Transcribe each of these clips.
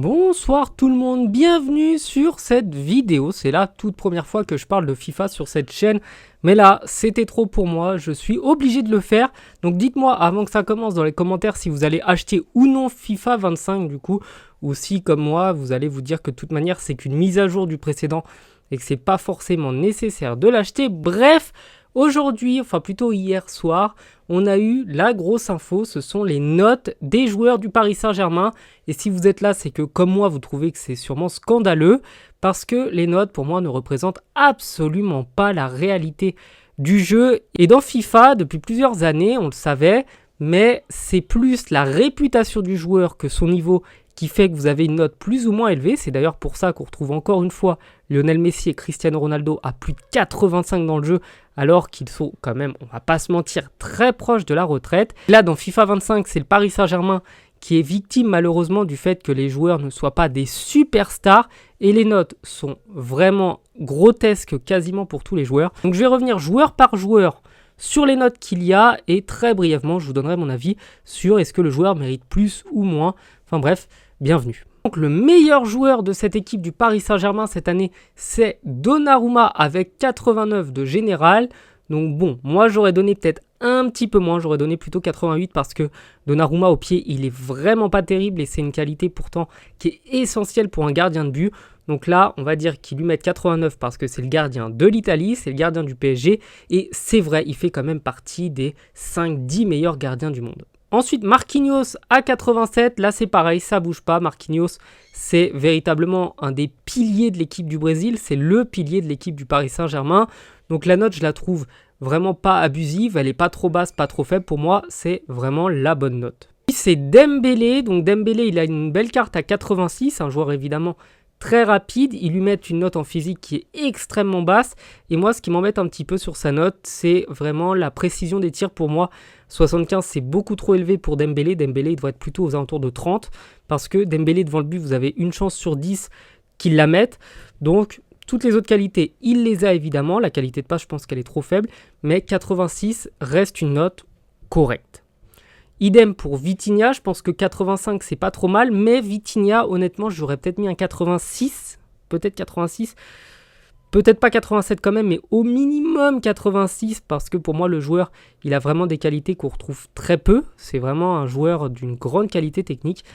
Bonsoir tout le monde, bienvenue sur cette vidéo. C'est la toute première fois que je parle de FIFA sur cette chaîne. Mais là, c'était trop pour moi, je suis obligé de le faire. Donc dites-moi avant que ça commence dans les commentaires si vous allez acheter ou non FIFA 25 du coup. Ou si comme moi, vous allez vous dire que de toute manière c'est qu'une mise à jour du précédent et que c'est pas forcément nécessaire de l'acheter. Bref, aujourd'hui, enfin plutôt hier soir, on a eu la grosse info, ce sont les notes des joueurs du Paris Saint-Germain. Et si vous êtes là, c'est que comme moi, vous trouvez que c'est sûrement scandaleux, parce que les notes, pour moi, ne représentent absolument pas la réalité du jeu. Et dans FIFA, depuis plusieurs années, on le savait, mais c'est plus la réputation du joueur que son niveau qui fait que vous avez une note plus ou moins élevée. C'est d'ailleurs pour ça qu'on retrouve encore une fois Lionel Messi et Cristiano Ronaldo à plus de 85 dans le jeu, alors qu'ils sont quand même, on va pas se mentir, très proches de la retraite. Là, dans FIFA 25, c'est le Paris Saint-Germain qui est victime malheureusement du fait que les joueurs ne soient pas des superstars, et les notes sont vraiment grotesques quasiment pour tous les joueurs. Donc je vais revenir joueur par joueur sur les notes qu'il y a, et très brièvement, je vous donnerai mon avis sur est-ce que le joueur mérite plus ou moins. Enfin bref, bienvenue. Donc le meilleur joueur de cette équipe du Paris Saint-Germain cette année, c'est Donnarumma avec 89 de général. Donc bon, moi j'aurais donné peut-être un petit peu moins, j'aurais donné plutôt 88 parce que Donnarumma au pied, il est vraiment pas terrible et c'est une qualité pourtant qui est essentielle pour un gardien de but. Donc là, on va dire qu'il lui met 89 parce que c'est le gardien de l'Italie, c'est le gardien du PSG et c'est vrai, il fait quand même partie des 5-10 meilleurs gardiens du monde. Ensuite, Marquinhos à 87, là c'est pareil, ça bouge pas. Marquinhos, c'est véritablement un des piliers de l'équipe du Brésil, c'est le pilier de l'équipe du Paris Saint-Germain. Donc la note, je la trouve vraiment pas abusive, elle est pas trop basse, pas trop faible. Pour moi, c'est vraiment la bonne note. Puis c'est Dembélé, donc Dembélé, il a une belle carte à 86, un joueur évidemment très rapide, ils lui mettent une note en physique qui est extrêmement basse. Et moi, ce qui m'embête un petit peu sur sa note, c'est vraiment la précision des tirs. Pour moi, 75, c'est beaucoup trop élevé pour Dembélé. Dembélé, il doit être plutôt aux alentours de 30. Parce que Dembélé, devant le but, vous avez une chance sur 10 qu'il la mette. Donc, toutes les autres qualités, il les a évidemment. La qualité de passe, je pense qu'elle est trop faible. Mais 86 reste une note correcte. Idem pour Vitinha, je pense que 85 c'est pas trop mal, mais Vitinha, honnêtement, j'aurais peut-être mis un 86, peut-être 86, peut-être pas 87 quand même, mais au minimum 86, parce que pour moi le joueur, il a vraiment des qualités qu'on retrouve très peu, c'est vraiment un joueur d'une grande qualité technique,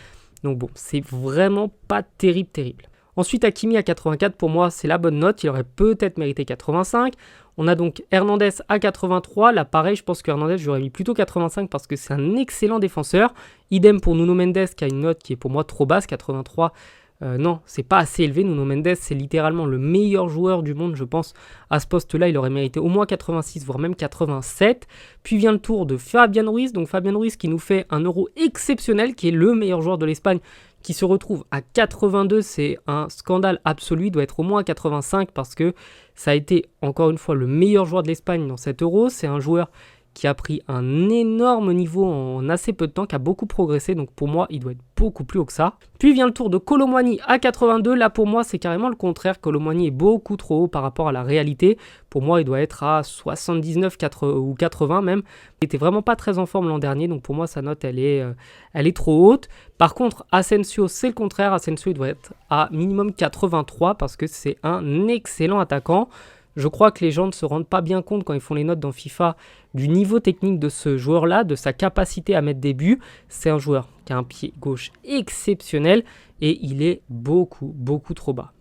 donc bon, c'est vraiment pas terrible. Ensuite, Hakimi à 84, pour moi, c'est la bonne note. Il aurait peut-être mérité 85. On a donc Hernandez à 83. Là, pareil, je pense que Hernandez, j'aurais mis plutôt 85 parce que c'est un excellent défenseur. Idem pour Nuno Mendes, qui a une note qui est pour moi trop basse, 83. Non, c'est pas assez élevé. Nuno Mendes, c'est littéralement le meilleur joueur du monde, je pense. À ce poste-là, il aurait mérité au moins 86, voire même 87. Puis vient le tour de Fabian Ruiz. Donc Fabian Ruiz qui nous fait un Euro exceptionnel, qui est le meilleur joueur de l'Espagne, qui se retrouve à 82, c'est un scandale absolu, il doit être au moins à 85 parce que ça a été encore une fois le meilleur joueur de l'Espagne dans cet Euro. C'est un joueur qui a pris un énorme niveau en assez peu de temps, qui a beaucoup progressé, donc pour moi il doit être beaucoup plus haut que ça. Puis vient le tour de Kolo Muani à 82, là pour moi c'est carrément le contraire, Kolo Muani est beaucoup trop haut par rapport à la réalité. Pour moi il doit être à 79 ou 80 même. Il était vraiment pas très en forme l'an dernier, donc pour moi sa note elle est trop haute. Par contre Asensio c'est le contraire, Asensio il doit être à minimum 83 parce que c'est un excellent attaquant. Je crois que les gens ne se rendent pas bien compte quand ils font les notes dans FIFA du niveau technique de ce joueur-là, de sa capacité à mettre des buts. C'est un joueur qui a un pied gauche exceptionnel et il est beaucoup trop bas.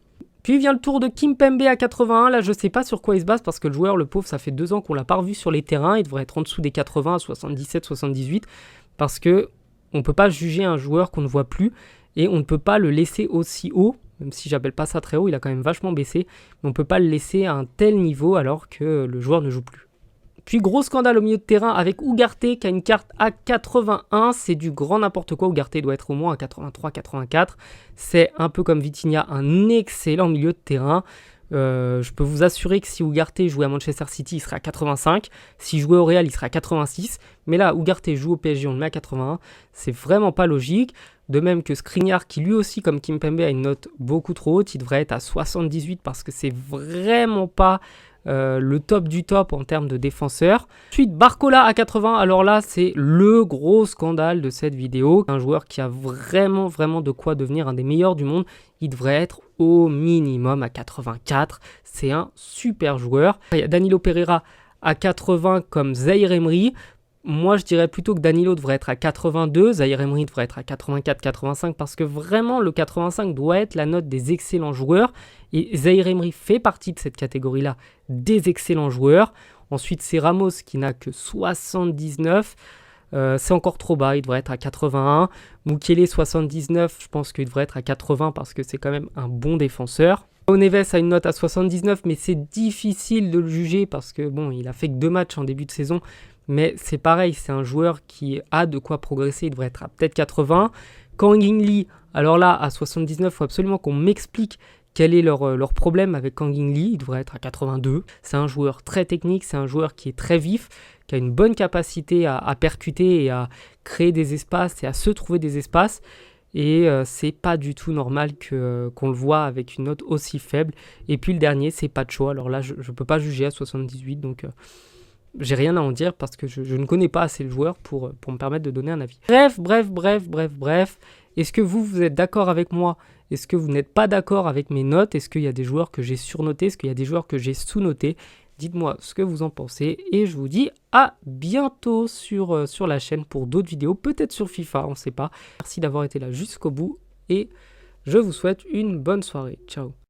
Puis vient le tour de Kimpembe à 81. Là, je ne sais pas sur quoi il se base parce que le joueur, le pauvre, ça fait 2 ans qu'on ne l'a pas revu sur les terrains. Il devrait être en dessous des 80, 77, 78 parce qu'on ne peut pas juger un joueur qu'on ne voit plus et on ne peut pas le laisser aussi haut. Même si j'appelle pas ça très haut, il a quand même vachement baissé. Mais on ne peut pas le laisser à un tel niveau alors que le joueur ne joue plus. Puis gros scandale au milieu de terrain avec Ugarte qui a une carte à 81. C'est du grand n'importe quoi. Ugarte doit être au moins à 83, 84. C'est un peu comme Vitinha, un excellent milieu de terrain. Je peux vous assurer que si Ugarte jouait à Manchester City, il serait à 85. S'il jouait au Real, il serait à 86. Mais là, Ugarte joue au PSG, on le met à 81. C'est vraiment pas logique. De même que Skriniar, qui lui aussi, comme Kimpembe, a une note beaucoup trop haute. Il devrait être à 78 parce que c'est vraiment pas le top du top en termes de défenseur. Ensuite, Barcola à 80. Alors là, c'est le gros scandale de cette vidéo. Un joueur qui a vraiment de quoi devenir un des meilleurs du monde. Il devrait être au minimum à 84. C'est un super joueur. Il y a Danilo Pereira à 80 comme Zahir Emery. Moi, je dirais plutôt que Danilo devrait être à 82, Zahir Emery devrait être à 84-85 parce que vraiment, le 85 doit être la note des excellents joueurs. Et Zahir Emery fait partie de cette catégorie-là des excellents joueurs. Ensuite, c'est Ramos qui n'a que 79. C'est encore trop bas, il devrait être à 81. Mukele 79, je pense qu'il devrait être à 80 parce que c'est quand même un bon défenseur. João Neves a une note à 79, mais c'est difficile de le juger parce que bon, il a fait que 2 matchs en début de saison. Mais c'est pareil, c'est un joueur qui a de quoi progresser, il devrait être à peut-être 80. Kang In Lee, alors là, à 79, il faut absolument qu'on m'explique quel est leur problème avec Kang In Lee, il devrait être à 82. C'est un joueur très technique, c'est un joueur qui est très vif, qui a une bonne capacité à percuter et à créer des espaces et à se trouver des espaces. Et c'est pas du tout normal qu'on le voit avec une note aussi faible. Et puis le dernier, c'est Pacho. Alors là, je peux pas juger à 78, donc j'ai rien à en dire parce que je ne connais pas assez le joueur pour me permettre de donner un avis. Bref. Est-ce que vous êtes d'accord avec moi? Est-ce que vous n'êtes pas d'accord avec mes notes? Est-ce qu'il y a des joueurs que j'ai surnotés? Est-ce qu'il y a des joueurs que j'ai sous-notés? Dites-moi ce que vous en pensez et je vous dis à bientôt sur la chaîne pour d'autres vidéos, peut-être sur FIFA, on ne sait pas. Merci d'avoir été là jusqu'au bout et je vous souhaite une bonne soirée. Ciao.